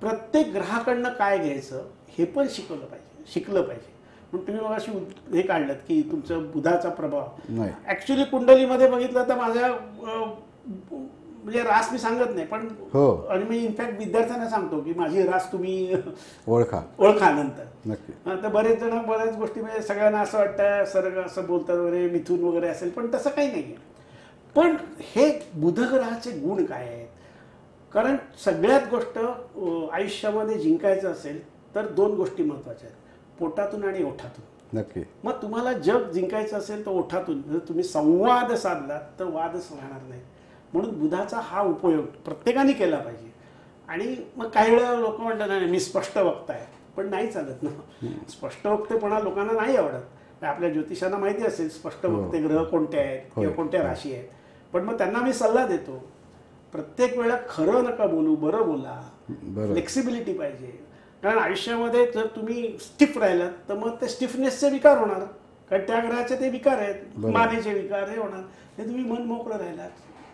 प्रत्येक ग्रहाकडनं काय घ्यायचं हे पण शिकलं पाहिजे. पण तुम्ही मग अशी हे काढलं की तुमचं बुधाचा प्रभाव ॲक्च्युली कुंडलीमध्ये बघितलं तर माझ्या म्हणजे रास मी सांगत नाही पण आणि मी इनफॅक्ट विद्यार्थ्यांना सांगतो की माझी रास तुम्ही ओळखा नंतर. तर बरेच जण बऱ्याच गोष्टी म्हणजे सगळ्यांना असं वाटतं सर्ग असं बोलतात वगैरे मिथून वगैरे असेल, पण तसं काही नाही आहे. पण हे बुध ग्रहाचे गुण काय आहेत? कारण सगळ्यात गोष्ट आयुष्यामध्ये जिंकायचं असेल तर 2 गोष्टी महत्त्वाच्या आहेत, पोटातून आणि ओठातून. मग तुम्हाला जग जिंकायचं असेल तर ओठातून. जर तुम्ही संवाद साधलात तर वादच राहणार नाही. म्हणून बुधाचा हा उपयोग प्रत्येकाने केला पाहिजे. आणि मग काही वेळा लोक म्हणतात नाही मी स्पष्ट वक्ता आहे, पण नाही चालत ना. स्पष्ट वक्तेपणा लोकांना नाही आवडत. आपल्या ज्योतिषांना माहिती असेल स्पष्ट वक्ते ग्रह कोणते आहेत किंवा कोणत्या राशी आहेत. पण मग त्यांना मी सल्ला देतो प्रत्येक वेळा खरं नका बोलू, बरं बोला. फ्लेक्सिबिलिटी पाहिजे. कारण आयुष्यामध्ये जर तुम्ही स्टिफ राहिलात तर मग ते स्टिफनेसचे विकार होणार. कारण त्या ग्रहाचे ते विकार आहेत, मानेचे विकार हे होणार. हे तुम्ही मन मोकळं राहिलात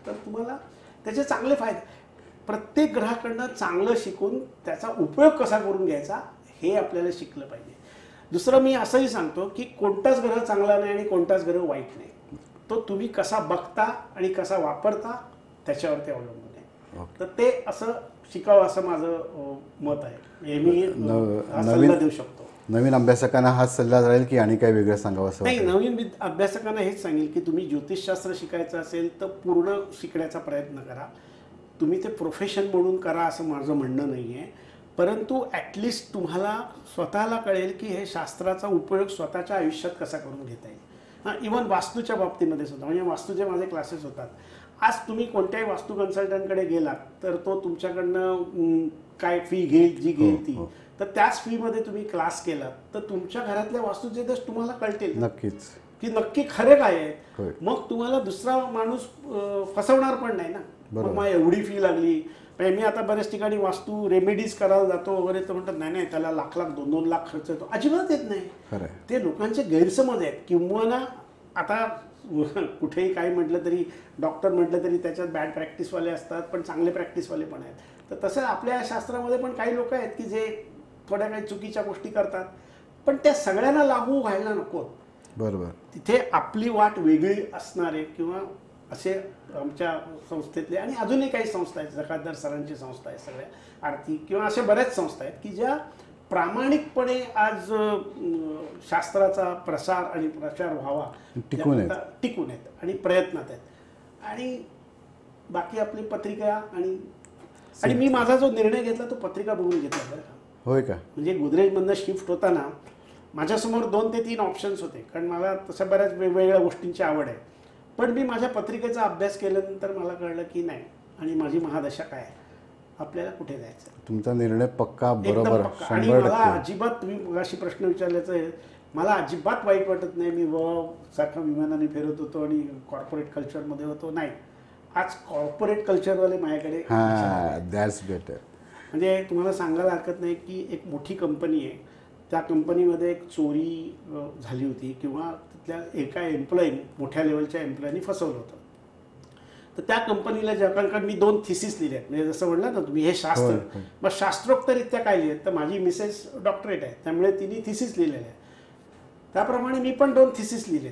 तर तुम्हाला त्याचे चांगले फायदे. प्रत्येक ग्रहाकडनं चांगलं शिकून त्याचा उपयोग कसा करून घ्यायचा हे आपल्याला शिकलं पाहिजे. दुसरं मी असंही सांगतो की कोणताच ग्रह चांगला नाही आणि कोणताच ग्रह वाईट नाही. तो तुम्ही कसा बघता आणि कसा वापरता त्याच्यावरती अवलंबून आहे. तर ते असं शिकावं असं माझं मत आहे. हे मी हा सल्ला देऊ शकतो. नवीन अभ्यासकांना हाच सल्ला राहील की आणि काय वेगळं सांगावं असं नाही, नवीन अभ्यासकांना हेच सांगेल की तुम्ही ज्योतिषशास्त्र शिकायचं असेल तर पूर्ण शिकण्याचा प्रयत्न करा. तुम्ही ते प्रोफेशन म्हणून करा असं माझं म्हणणं नाही आहे, परंतु ॲटलिस्ट तुम्हाला स्वतःला कळेल की हे शास्त्राचा उपयोग स्वतःच्या आयुष्यात कसा करून घेता येईल. हां, इव्हन वास्तूच्या बाबतीमध्ये सुद्धा, म्हणजे वास्तूचे माझे क्लासेस होतात. आज तुम्ही कोणत्याही वास्तू कन्सल्टंटकडे गेलात तर तो तुमच्याकडनं काय फी घेईल जी घेईल ती, तर त्याच फीमध्ये तुम्ही क्लास केलात तर तुमच्या घरातल्या वास्तूचे दोष तुम्हाला कळतील नक्कीच की नक्की खरे काय आहेत. मग तुम्हाला दुसरा माणूस फसवणार पण नाही ना. मग मला एवढी फी लागली. म्हणजे मी आता बऱ्याच ठिकाणी वास्तू रेमेडीज करायला जातो वगैरे तर म्हणतात नाही त्याला लाख 2-2 लाख खर्च येतो. अजिबात येत नाही. ते लोकांचे गैरसमज आहेत. किंवा ना आता कुठेही काही म्हटलं तरी, डॉक्टर म्हटलं तरी त्याच्यात बॅड प्रॅक्टिसवाले असतात पण चांगले प्रॅक्टिसवाले पण आहेत. तर तसं आपल्या शास्त्रामध्ये पण काही लोक आहेत की जे थोड्या काही चुकीच्या गोष्टी करतात, पण त्या सगळ्यांना लागू व्हायला नको. बरोबर. तिथे आपली वाट वेगळी असणारे किंवा असे आमच्या संस्थेतले आणि अजूनही काही संस्था आहेत, जकातदार सरांची संस्था आहे, सगळ्या आर्थिक किंवा अशा बऱ्याच संस्था आहेत की ज्या प्रामाणिकपणे आज शास्त्राचा प्रसार आणि प्रचार व्हावा टिकून आहेत आणि प्रयत्नात आहेत. आणि बाकी आपली पत्रिका आणि मी माझा जो निर्णय घेतला तो पत्रिका बघून घेतला बरं का. होय का? म्हणजे गोदरेजमधनं शिफ्ट होताना माझ्यासमोर 2 ते 3 ऑप्शन्स होते, कारण मला तसं बऱ्याच वेगवेगळ्या गोष्टींची आवड आहे. पण मी माझ्या पत्रिकेचा अभ्यास केल्यानंतर मला कळलं की नाही, आणि माझी महादशा काय आहे, आपल्याला कुठे जायचं. तुमचा निर्णय पक्का, बरोबर. आणि मला अजिबात, तुम्ही अशी प्रश्न विचारल्याचं आहे, मला अजिबात वाईट वाटत नाही. मी सारखा विमानाने फिरत होतो आणि कॉर्पोरेट कल्चरमध्ये होतो. नाही, आज कॉर्पोरेट कल्चरवाले माझ्याकडे, दॅट्स बेटर. म्हणजे तुम्हाला सांगायला हरकत नाही की एक मोठी कंपनी आहे, त्या कंपनीमध्ये एक चोरी झाली होती किंवा तिथल्या एका एम्प्लॉईनी, मोठ्या लेवलच्या एम्प्लॉईनी फसवलं होतं. तर त्या कंपनीला कारण मी 2 थिसिस लिहिले आहेत. म्हणजे जसं म्हणलं ना तुम्ही, हे शास्त्र, मग शास्त्रोक्तरित्या काय लिहित, तर माझी मिसेस डॉक्टरेट आहे त्यामुळे तिने थिसिस लिहिलेलं आहे. त्याप्रमाणे मी पण 2 थिसिस लिहिले,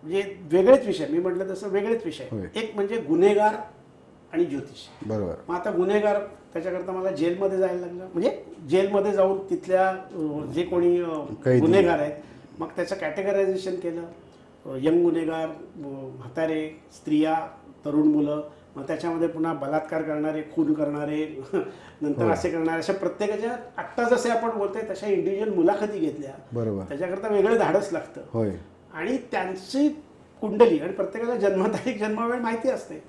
म्हणजे वेगळेच विषय. मी म्हटलं तसं वेगळेच विषय. एक म्हणजे गुन्हेगार आणि ज्योतिष. बरोबर. मग आता गुन्हेगार, त्याच्याकरता मला जेलमध्ये जायला लागलं. म्हणजे जेलमध्ये जाऊन तिथल्या जे कोणी गुन्हेगार आहेत मग त्याचं कॅटेगरायझेशन केलं. यंग गुन्हेगार, म्हातारे, स्त्रिया, तरुण मुलं, मग त्याच्यामध्ये पुन्हा बलात्कार करणारे, खून करणारे, नंतर असे करणारे, अशा प्रत्येकाच्या आत्ता जसे आपण बोलतोय तशा इंडिव्हिज्युअल मुलाखती घेतल्या. बरोबर. त्याच्याकरता वेगळं धाडस लागतं. आणि त्यांची कुंडली आणि प्रत्येकाला जन्मतारीख, जन्मवेळ माहिती असते.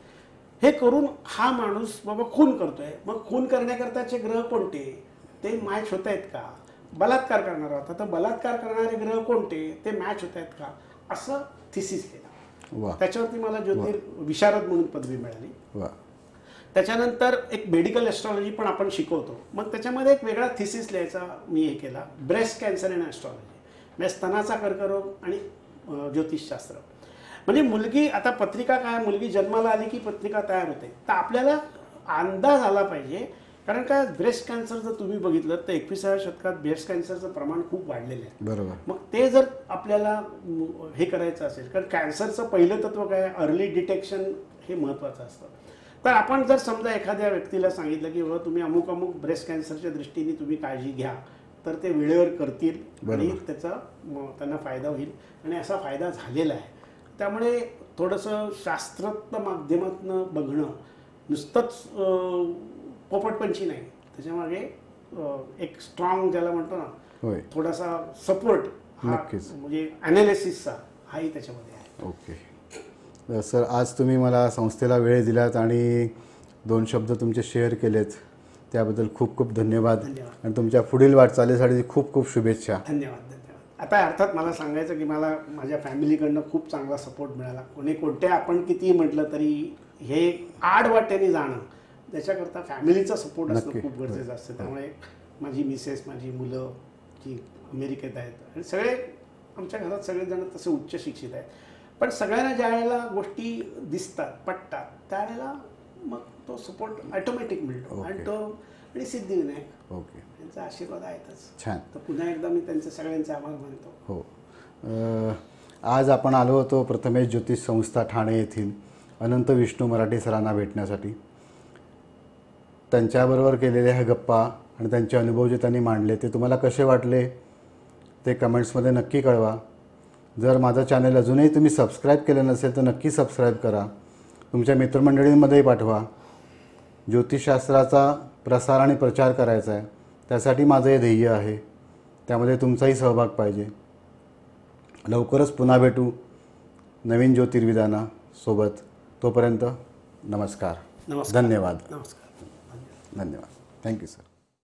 हे करून हा माणूस बाबा खून करतोय, मग खून करण्याकरताचे ग्रह कोणते, ते मॅच होत आहेत का. बलात्कार करणारा होता तर बलात्कार करणारे ग्रह कोणते, ते मॅच होत आहेत का, असं थिसिस केलं. त्याच्यावरती मला विशारद म्हणून पदवी मिळाली. त्याच्यानंतर एक मेडिकल ॲस्ट्रॉलॉजी पण आपण शिकवतो. मग त्याच्यामध्ये एक वेगळा थिसिस लिहायचा मी हे केला, ब्रेस्ट कॅन्सर अँड ॲस्ट्रॉलॉजी, म्हणजे स्तनाचा कर्करोग आणि ज्योतिषशास्त्र. म्हणजे मुलगी, आता पत्रिका काय, मुलगी जन्माला आली की पत्रिका तयार होते, तर आपल्याला अंदाज आला पाहिजे. कारण काय, ब्रेस्ट कॅन्सर जर तुम्ही बघितलं तर 21व्या शतकात ब्रेस्ट कॅन्सरचं प्रमाण खूप वाढलेलं आहे. बरोबर. मग ते जर आपल्याला हे करायचं असेल, कारण कॅन्सरचं पहिलं तत्व काय, अर्ली डिटेक्शन हे महत्त्वाचं असतं. तर आपण जर समजा एखाद्या व्यक्तीला सांगितलं की बाबा तुम्ही अमुक अमुक ब्रेस्ट कॅन्सरच्या दृष्टीने तुम्ही काळजी घ्या, तर ते वेळेवर करतील आणि त्याचा त्यांना फायदा होईल. आणि असा फायदा झालेला आहे. त्यामुळे थोडंसं शास्त्रज्ञ माध्यमातून बघणं, नुसतंच पोपटपंची नाही, त्याच्यामागे एक स्ट्रॉंग, ज्याला म्हणतो ना, थोडासा सपोर्ट, म्हणजे ॲनालिसिसचा, हाही त्याच्यामध्ये आहे. ओके सर, आज तुम्ही मला संस्थेला वेळ दिलात आणि 2 शब्द तुमचे शेअर केलेत, त्याबद्दल खूप खूप धन्यवाद. आणि तुमच्या पुढील वाटचालीसाठी खूप खूप शुभेच्छा. धन्यवाद. आता अर्थात मला सांगायचं की मला माझ्या फॅमिलीकडनं खूप चांगला सपोर्ट मिळाला. कोणत्या आपण कितीही म्हटलं तरी हे आडवाट्याने जाणं, त्याच्याकरता फॅमिलीचा सपोर्ट असणं खूप गरजेचं असतं. त्यामुळे माझी मिसेस, माझी मुलं जी अमेरिकेत आहेत, आणि सगळे आमच्या घरात सगळेजण तसे उच्च शिक्षित आहेत, पण सगळ्यांना ज्या वेळेला गोष्टी दिसतात पटतात त्यावेळेला मग तो सपोर्ट ऑटोमॅटिक मिळतो. आणि तो आणि सिद्धिविनायक ओके, त्यांचा आशीर्वाद आहेतच. छान. तर पुन्हा एकदा मी त्यांचे सगळ्यांचे आभार मानतो. हो. आज आपण आलो होतो प्रथमेश ज्योतिष संस्था ठाणे येथील अनंत विष्णू मराठे सरांना भेटण्यासाठी. त्यांच्याबरोबर केलेल्या ह्या गप्पा आणि त्यांचे अनुभव जे त्यांनी मांडले ते तुम्हाला कसे वाटले ते कमेंट्समध्ये नक्की कळवा. जर माझं चॅनल अजूनही तुम्ही सबस्क्राईब केलं नसेल तर नक्की सबस्क्राईब करा, तुमच्या मित्रमंडळींमध्येही पाठवा. ज्योतिषशास्त्राचा प्रसार आणि प्रचार करायचा आहे, त्यासाठी माझं हे ध्येय आहे, त्यामध्ये तुमचाही सहभाग पाहिजे. लवकरच पुन्हा भेटू नवीन ज्योतिर्विदानासोबत. तोपर्यंत नमस्कार. नमस्कार. धन्यवाद. नमस्कार. धन्यवाद. Thank you sir.